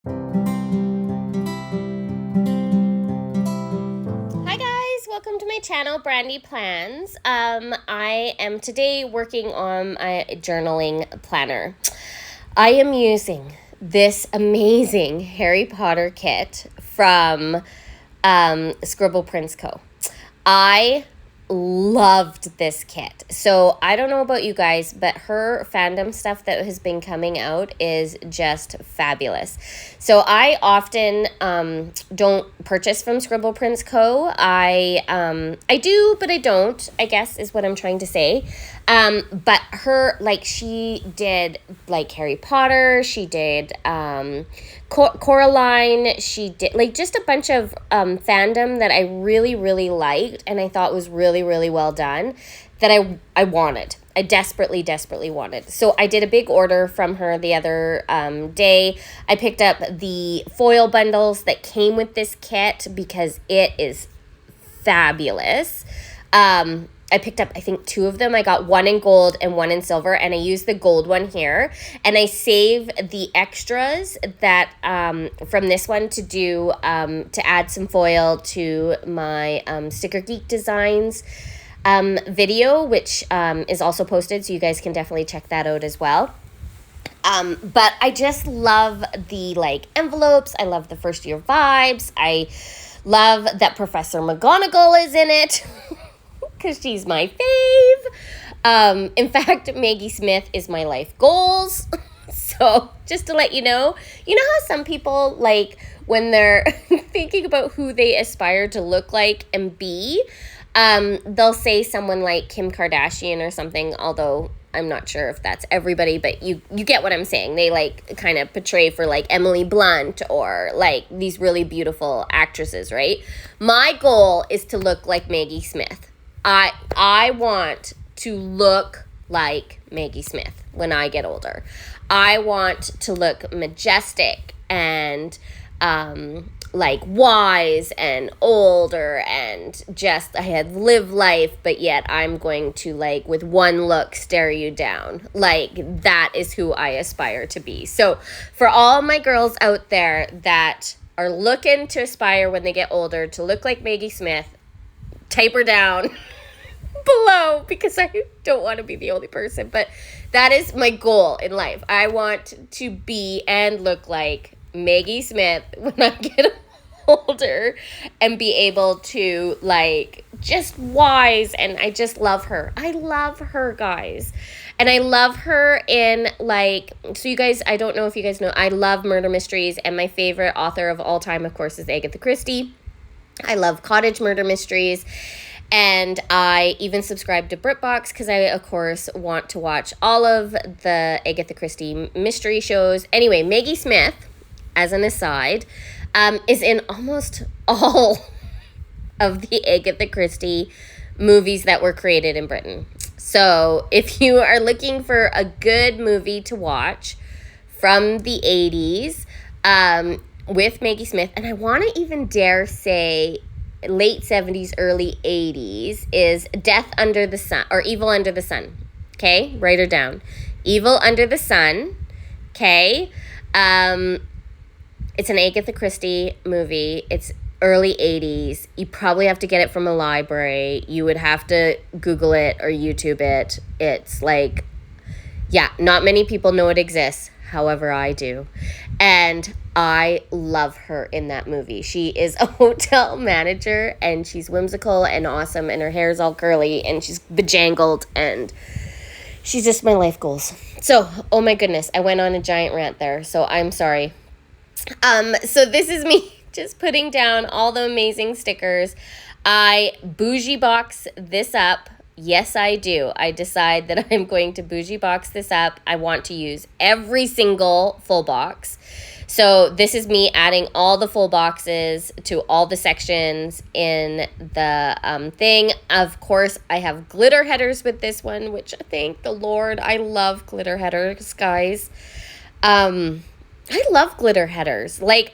Hi guys, welcome to my channel, Brandy Plans. I am today working on my journaling planner. I am using this amazing Harry Potter kit from Scribble Prince Co. I loved this kit. So I don't know about you guys, but her fandom stuff that has been coming out is just fabulous. So I often don't purchase from Scribble Prince Co. I do, but I don't, I guess is what I'm trying to say. But her, like, she did like Harry Potter, she did Coraline, she did like just a bunch of fandom that I really, really liked and I thought was really, really well done that I wanted. I desperately, desperately wanted. So I did a big order from her the other day. I picked up the foil bundles that came with this kit because it is fabulous. I picked up, I think, 2 of them. I got one in gold and one in silver, and I used the gold one here. And I save the extras that from this one to do to add some foil to my Sticker Geek Designs video, which is also posted, so you guys can definitely check that out as well. But I just love the like envelopes. I love the first year vibes. I love that Professor McGonagall is in it. Because she's my fave. In fact, Maggie Smith is my life goals. So just to let you know how some people, like, when they're thinking about who they aspire to look like and be, they'll say someone like Kim Kardashian or something, although I'm not sure if that's everybody, but you get what I'm saying. They like kind of portray for like Emily Blunt or like these really beautiful actresses, right? My goal is to look like Maggie Smith. I want to look like Maggie Smith when I get older. I want to look majestic and like wise and older and just I had lived life, but yet I'm going to like with one look stare you down. Like that is who I aspire to be. So for all my girls out there that are looking to aspire when they get older to look like Maggie Smith, type her down below because I don't want to be the only person, but that is my goal in life. I want to be and look like Maggie Smith when I get older and be able to like just wise, and I just love her. I love her, guys. And I love her in like, so you guys, I don't know if you guys know, I love murder mysteries, and my favorite author of all time, of course, is Agatha Christie. I love cottage murder mysteries. And I even subscribe to BritBox because I, of course, want to watch all of the Agatha Christie mystery shows. Anyway, Maggie Smith, as an aside, is in almost all of the Agatha Christie movies that were created in Britain. So if you are looking for a good movie to watch from the 80s with Maggie Smith, and I want to even dare say late 70s, early 80s, is Death Under the Sun, or Evil Under the Sun. Okay, write her down. Evil Under the Sun. Okay, it's an Agatha Christie movie. It's early 80s. You probably have to get it from a library. You would have to Google it or YouTube it. It's like, yeah, not many people know it exists. However, I do. And I love her in that movie. She is a hotel manager and she's whimsical and awesome and her hair is all curly and she's bejangled and she's just my life goals. So, oh my goodness, I went on a giant rant there. So I'm sorry. So this is me just putting down all the amazing stickers. I bougie box this up. Yes, I do. I decide that I'm going to bougie box this up. I want to use every single full box. So this is me adding all the full boxes to all the sections in the thing. Of course, I have glitter headers with this one, which thank the Lord. I love glitter headers, guys. I love glitter headers. Like,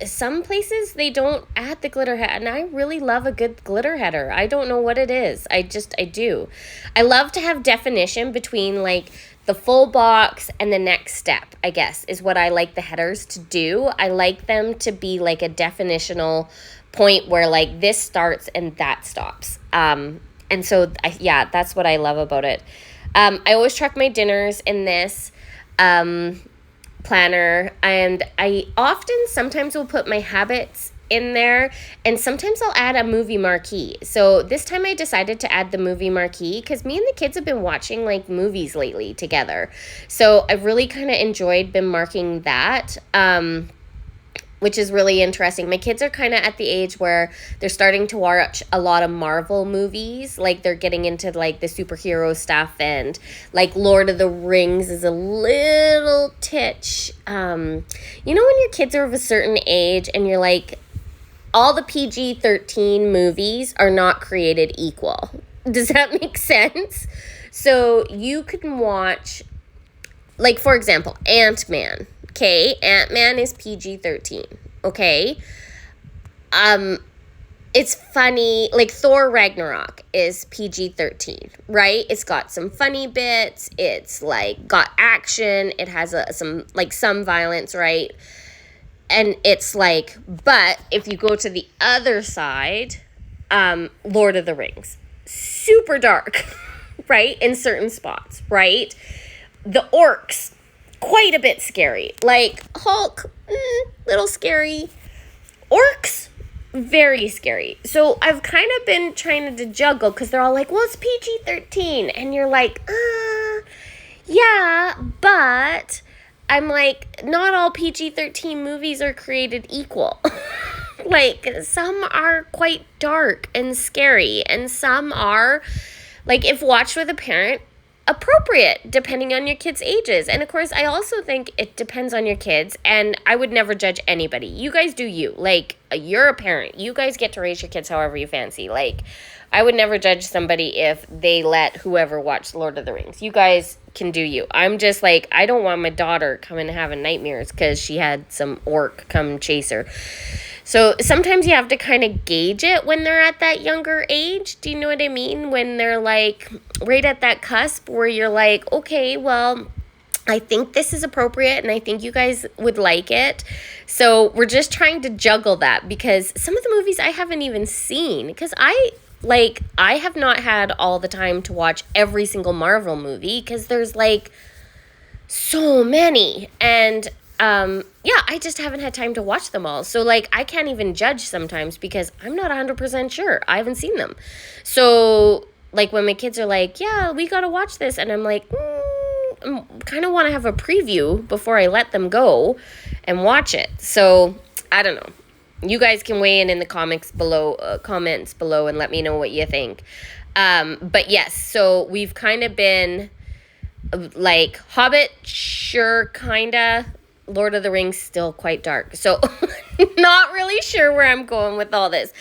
some places they don't add the glitter header, and I really love a good glitter header. I don't know what it is. I do. I love to have definition between, like, the full box, and the next step, I guess, is what I like the headers to do. I like them to be like a definitional point where like this starts and that stops. And so, yeah, that's what I love about it. I always track my dinners in this planner, and I often sometimes will put my habits in there, and sometimes I'll add a movie marquee. So this time I decided to add the movie marquee because me and the kids have been watching like movies lately together. So I've really kind of enjoyed been marking that, which is really interesting. My kids are kind of at the age where they're starting to watch a lot of Marvel movies. Like they're getting into like the superhero stuff, and like Lord of the Rings is a little titch. You know when your kids are of a certain age and you're like, all the PG-13 movies are not created equal. Does that make sense? So you can watch, like, for example, Ant-Man. Okay, Ant-Man is PG-13. Okay? It's funny. Like, Thor Ragnarok is PG-13, right? It's got some funny bits. It's, like, got action. It has some violence, right? And it's like, but if you go to the other side, Lord of the Rings, super dark, right? In certain spots, right? The orcs, quite a bit scary. Like Hulk, little scary. Orcs, very scary. So I've kind of been trying to juggle because they're all like, well, it's PG-13. And you're like, yeah, but I'm like, not all PG-13 movies are created equal. Like, some are quite dark and scary, and some are, like, if watched with a parent, appropriate, depending on your kids' ages. And, of course, I also think it depends on your kids, and I would never judge anybody. You guys do you. Like, you're a parent. You guys get to raise your kids however you fancy. Like, I would never judge somebody if they let whoever watch Lord of the Rings. You guys can do you. I'm just like, I don't want my daughter coming and having nightmares because she had some orc come chase her. So sometimes you have to kind of gauge it when they're at that younger age. Do you know what I mean? When they're like right at that cusp where you're like, okay, well, I think this is appropriate and I think you guys would like it. So we're just trying to juggle that because some of the movies I haven't even seen because I have not had all the time to watch every single Marvel movie because there's like so many. And yeah, I just haven't had time to watch them all. So like I can't even judge sometimes because I'm not 100% sure. I haven't seen them. So like when my kids are like, yeah, we got to watch this. And I'm like, I kind of want to have a preview before I let them go and watch it. So I don't know. You guys can weigh in the comments below and let me know what you think. But yes, so we've kind of been like Hobbit, sure, kind of. Lord of the Rings, still quite dark. So not really sure where I'm going with all this.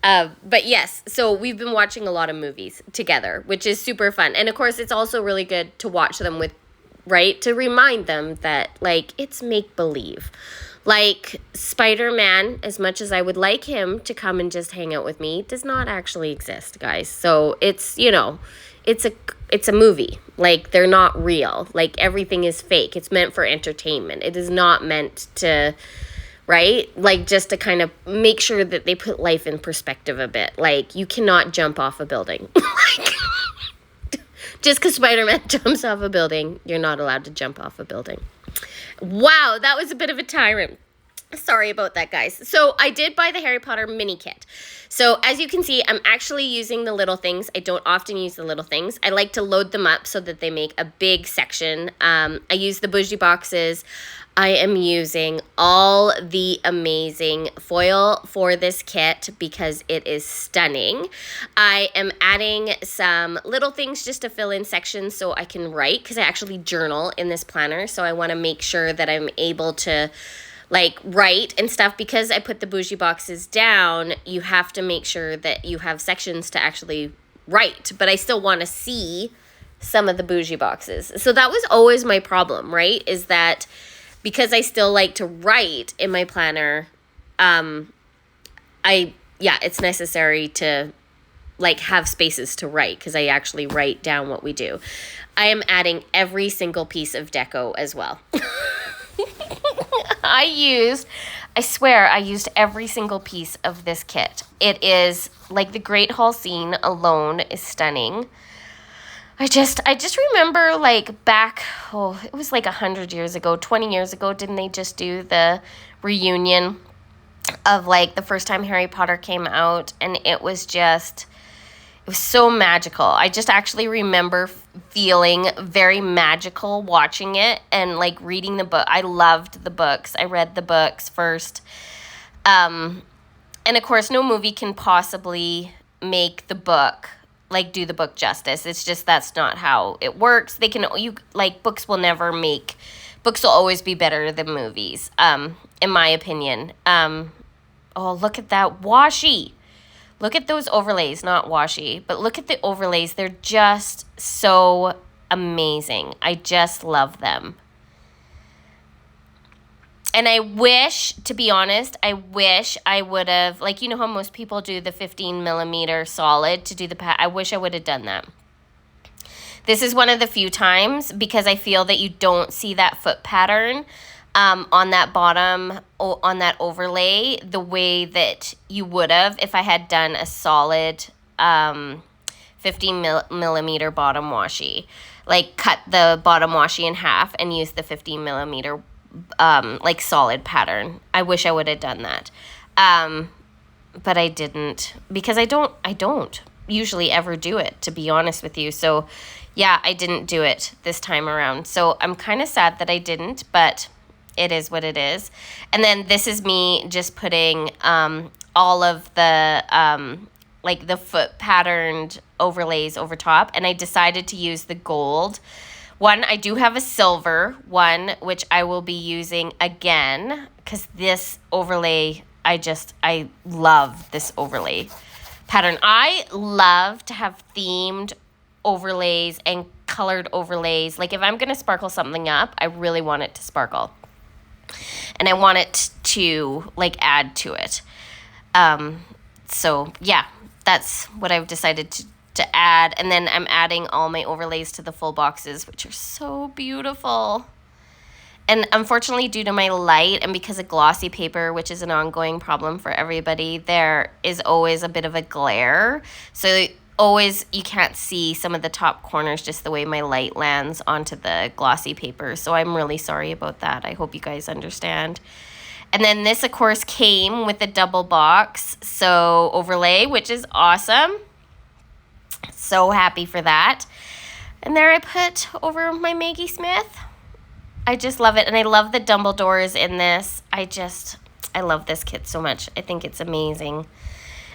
But yes, so we've been watching a lot of movies together, which is super fun. And of course, it's also really good to watch them with, right? To remind them that like it's make-believe. Like Spider-Man, as much as I would like him to come and just hang out with me, does not actually exist, guys. So it's, you know, it's a movie. Like they're not real. Like everything is fake. It's meant for entertainment. It is not meant to, right? Like just to kind of make sure that they put life in perspective a bit. Like you cannot jump off a building. Like just because Spider-Man jumps off a building, you're not allowed to jump off a building. Wow, that was a bit of a tyrant. Sorry about that, guys. So I did buy the Harry Potter mini kit. So as you can see, I'm actually using the little things. I don't often use the little things. I like to load them up so that they make a big section. I use the bougie boxes. I am using all the amazing foil for this kit because it is stunning. I am adding some little things just to fill in sections so I can write because I actually journal in this planner. So I want to make sure that I'm able to like write and stuff. Because I put the bougie boxes down, you have to make sure that you have sections to actually write. But I still want to see some of the bougie boxes. So that was always my problem, right? Is that because I still like to write in my planner, it's necessary to like have spaces to write because I actually write down what we do. I am adding every single piece of deco as well. I swear I used every single piece of this kit. It is like the Great Hall scene alone is stunning. I just remember like back, it was like 100 years ago, 20 years ago, didn't they just do the reunion of like the first time Harry Potter came out? And it was so magical. I just actually remember feeling very magical watching it and like reading the book. I loved the books. I read the books first. And of course, no movie can possibly make the book, like do the book justice. It's just, that's not how it works. Books will always be better than movies, in my opinion. Oh, look at that washi. Look at those overlays, not washi, but look at the overlays. They're just so amazing. I just love them. And I wish, to be honest, I would have, like, you know how most people do the 15 millimeter solid to do the I wish I would have done that. This is one of the few times, because I feel that you don't see that foot pattern on that bottom, on that overlay, the way that you would have if I had done a solid 15 millimeter bottom washi. Like cut the bottom washi in half and use the 15 millimeter like solid pattern. I wish I would have done that. But I didn't, because I don't usually ever do it, to be honest with you. So yeah, I didn't do it this time around. So I'm kind of sad that I didn't, but it is what it is. And then this is me just putting all of the like the foot patterned overlays over top. And I decided to use the gold one. I do have a silver one, which I will be using again, because this overlay, I love this overlay pattern. I love to have themed overlays and colored overlays. Like if I'm going to sparkle something up, I really want it to sparkle. And I want it to like add to it. So yeah, that's what I've decided to add. And then I'm adding all my overlays to the full boxes, which are so beautiful. And unfortunately, due to my light and because of glossy paper, which is an ongoing problem for everybody, there is always a bit of a glare. So you can't see some of the top corners just the way my light lands onto the glossy paper. So I'm really sorry about that. I hope you guys understand. And then this, of course, came with a double box overlay, which is awesome. So happy for that. And there I put over my Maggie Smith. I just love it. And I love the Dumbledores in this. I love this kit so much. I think it's amazing.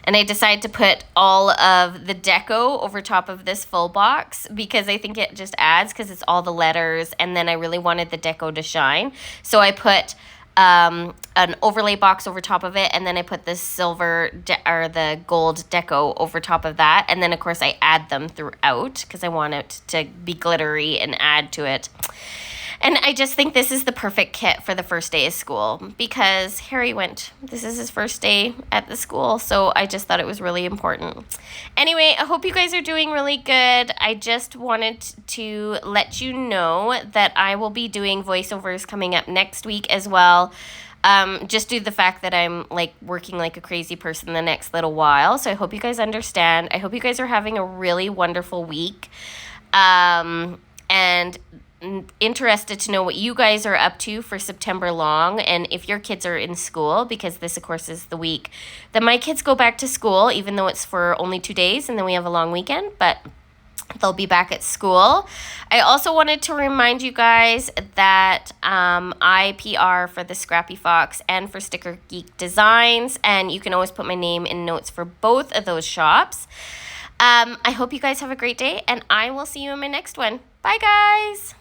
And I decided to put all of the deco over top of this full box because I think it just adds, because it's all the letters. And then I really wanted the deco to shine. So I put an overlay box over top of it. And then I put the the gold deco over top of that. And then, of course, I add them throughout because I want it to be glittery and add to it. And I just think this is the perfect kit for the first day of school because this is his first day at the school. So I just thought it was really important. Anyway, I hope you guys are doing really good. I just wanted to let you know that I will be doing voiceovers coming up next week as well. Just due to the fact that I'm like working like a crazy person the next little while. So I hope you guys understand. I hope you guys are having a really wonderful week. And interested to know what you guys are up to for September long, and if your kids are in school, because this of course is the week that my kids go back to school, even though it's for only 2 days and then we have a long weekend, but they'll be back at school. I also wanted to remind you guys that I PR for the Scrappy Fox and for Sticker Geek Designs, and you can always put my name in notes for both of those shops. I hope you guys have a great day, and I will see you in my next one. Bye, guys.